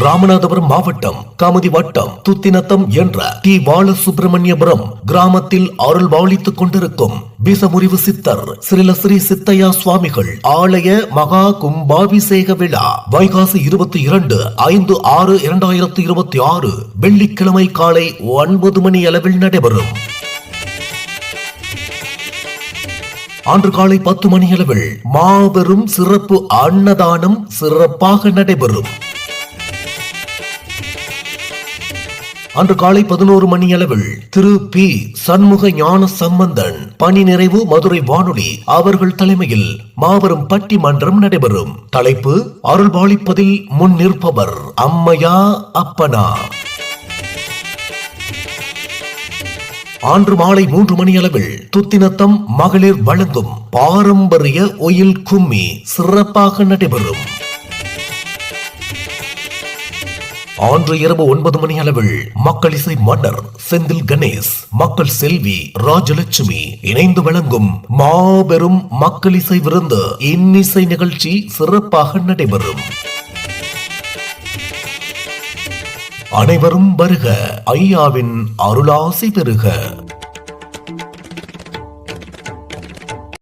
ராமநாதபுரம் மாவட்டம் கமுதி வட்டம் துத்தினத்தம் என்ற டி பாலசுப்ரமணியபுரம் கிராமத்தில் அருள் பாலித்துக் கொண்டிருக்கும் பீசமுறிவு சித்தர் ஸ்ரீ சித்தையா சுவாமிகள் ஆலய மகா கும்பாபிஷேக விழா வைகாசி 22/5/2026 வெள்ளிக்கிழமை காலை 9 மணி அளவில் நடைபெறும். அன்று காலை 10 மணி அளவில் மாபெரும் சிறப்பு அன்னதானம் சிறப்பாக நடைபெறும். அன்று காலை 11 மணி அளவில் திரு பி சண்முக ஞான சம்பந்தன் பணி நிறைவு மதுரை வானொலி அவர்கள் தலைமையில் மாபெரும் பட்டிமன்றம் நடைபெறும். தலைப்பு அருள் பாலிப்பதில் முன் நிற்பவர் அம்மையா அப்பனா. அன்று மாலை 3 மணி அளவில் துத்தினத்தம் மகளிர் வழங்கும் பாரம்பரிய ஒயில் கும்மி சிறப்பாக நடைபெறும். அன்று இரவு 9 மணி அளவில் மக்கள் இசை மன்னர் செந்தில் கணேஷ், மக்கள் செல்வி ராஜலட்சுமி இணைந்து வழங்கும் மாபெரும் மக்கள் இசை விருந்து இன்னிசை நிகழ்ச்சி சிறப்பாக நடைபெறும். அனைவரும் வருக, ஐயாவின் அருளாசி பெறுக.